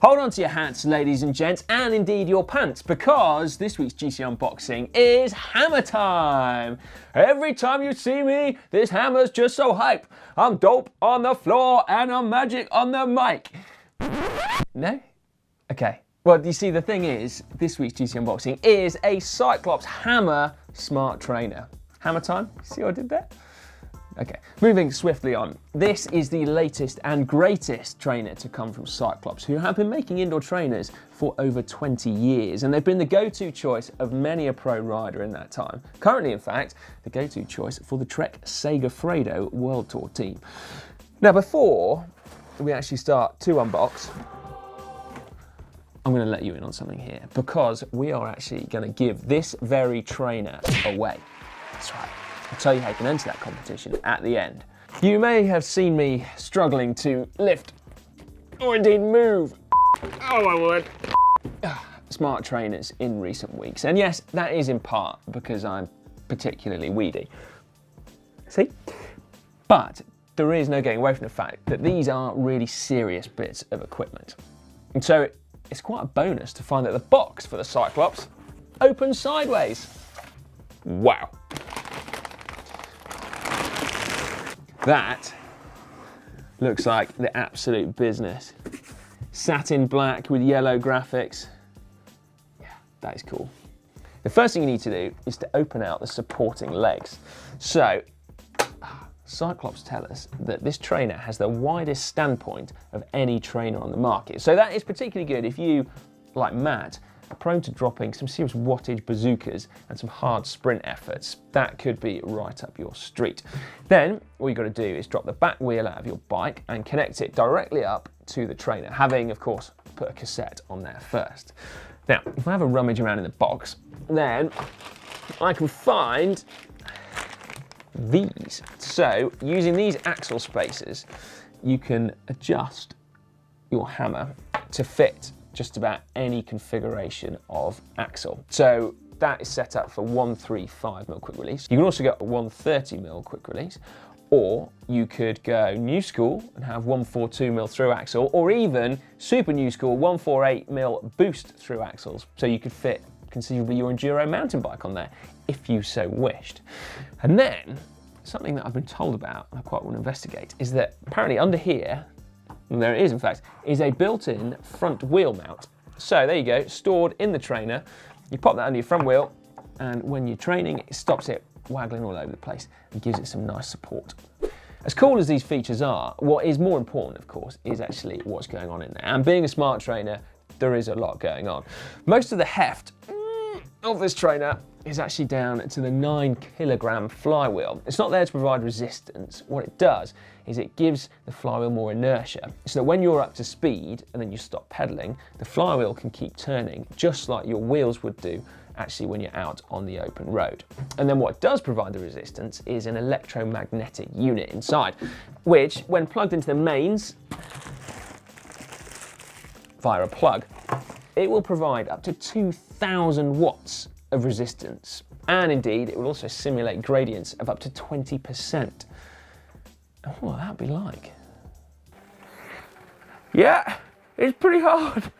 Hold on to your hats, ladies and gents, and indeed your pants, because this week's GCN unboxing is hammer time. Every time you see me, this hammer's just so hype. I'm dope on the floor and I'm magic on the mic. No? Okay. Well, you see, the thing is, this week's GCN unboxing is a CycleOps hammer smart trainer. Hammer time? See what I did there? Okay, moving swiftly on. This is the latest and greatest trainer to come from CycleOps, who have been making indoor trainers for over 20 years, and they've been the go-to choice of many a pro rider in that time. Currently, in fact, the go-to choice for the Trek Segafredo World Tour team. Now, before we actually start to unbox, I'm going to let you in on something here, because we are actually going to give this very trainer away. That's right. I'll tell you how you can enter that competition at the end. You may have seen me struggling to lift, or indeed move, oh my word, smart trainers in recent weeks. And yes, that is in part because I'm particularly weedy. See? But there is no getting away from the fact that these are really serious bits of equipment. And so it's quite a bonus to find that the box for the CycleOps opens sideways. Wow. That looks like the absolute business. Satin black with yellow graphics. Yeah, that is cool. The first thing you need to do is to open out the supporting legs. So, CycleOps tell us that this trainer has the widest standpoint of any trainer on the market. So that is particularly good if you, like Matt, are prone to dropping some serious wattage bazookas and some hard sprint efforts. That could be right up your street. Then all you've got to do is drop the back wheel out of your bike and connect it directly up to the trainer, having, of course, put a cassette on there first. Now, if I have a rummage around in the box, then I can find these. So, using these axle spacers, you can adjust your hammer to fit just about any configuration of axle. So that is set up for 135mm quick release. You can also get a 130mm quick release, or you could go new school and have 142mm through axle, or even super new school 148mm boost through axles. So you could fit conceivably your enduro mountain bike on there if you so wished. And then something that I've been told about and I quite want to investigate is that apparently under here, and there it is in fact, is a built-in front wheel mount. So there you go, stored in the trainer. You pop that under your front wheel, and when you're training, it stops it waggling all over the place and gives it some nice support. As cool as these features are, what is more important, of course, is actually what's going on in there. And being a smart trainer, there is a lot going on. Most of the heft of this trainer is actually down to the 9kg flywheel. It's not there to provide resistance. What it does is it gives the flywheel more inertia, so that when you're up to speed and then you stop pedaling, the flywheel can keep turning just like your wheels would do actually when you're out on the open road. And then what does provide the resistance is an electromagnetic unit inside, which when plugged into the mains via a plug, it will provide up to 2,000 watts of resistance. And indeed, it will also simulate gradients of up to 20%. And what will that be like? Yeah, it's pretty hard.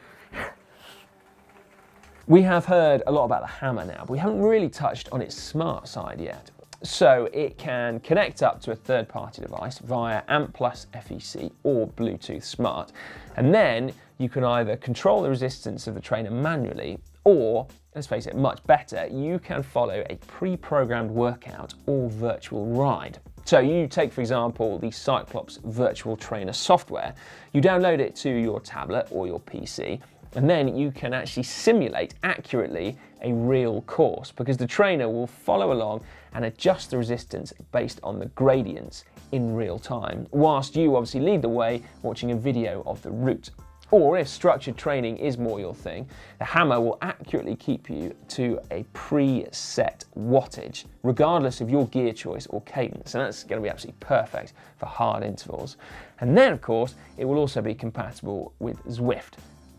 We have heard a lot about the hammer now, but we haven't really touched on its smart side yet. So it can connect up to a third-party device via AMP Plus FEC or Bluetooth Smart. And then you can either control the resistance of the trainer manually, or, let's face it, much better, you can follow a pre-programmed workout or virtual ride. So you take, for example, the CycleOps virtual trainer software, you download it to your tablet or your PC, and then you can actually simulate accurately a real course, because the trainer will follow along and adjust the resistance based on the gradients in real time, whilst you obviously lead the way watching a video of the route. Or if structured training is more your thing, the hammer will accurately keep you to a preset wattage, regardless of your gear choice or cadence. And that's going to be absolutely perfect for hard intervals. And then, of course, it will also be compatible with Zwift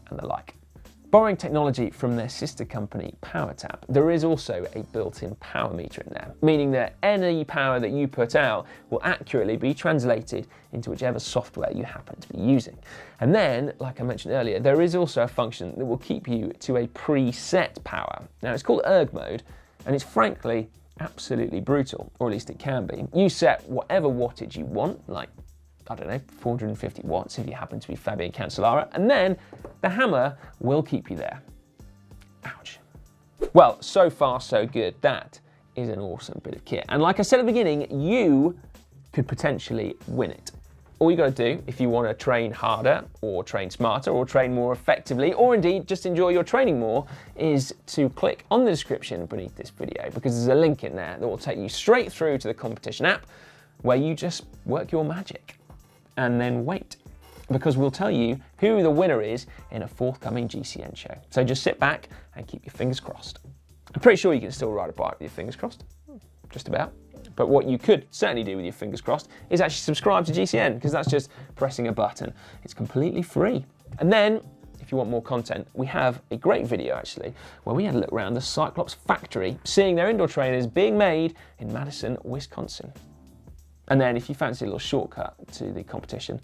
and the like. Borrowing technology from their sister company, PowerTap, there is also a built-in power meter in there, meaning that any power that you put out will accurately be translated into whichever software you happen to be using. And then, like I mentioned earlier, there is also a function that will keep you to a preset power. Now, it's called erg mode, and it's frankly absolutely brutal, or at least it can be. You set whatever wattage you want, like, I don't know, 450 watts if you happen to be Fabian Cancellara, and then the hammer will keep you there. Ouch. Well, so far so good. That is an awesome bit of kit. And like I said at the beginning, you could potentially win it. All you got to do if you want to train harder or train smarter or train more effectively or indeed just enjoy your training more is to click on the description beneath this video, because there's a link in there that will take you straight through to the competition app where you just work your magic. And then wait, because we'll tell you who the winner is in a forthcoming GCN show. So just sit back and keep your fingers crossed. I'm pretty sure you can still ride a bike with your fingers crossed, just about. But what you could certainly do with your fingers crossed is actually subscribe to GCN, because that's just pressing a button. It's completely free. And then, if you want more content, we have a great video actually, where we had a look around the CycleOps factory, seeing their indoor trainers being made in Madison, Wisconsin. And then if you fancy a little shortcut to the competition,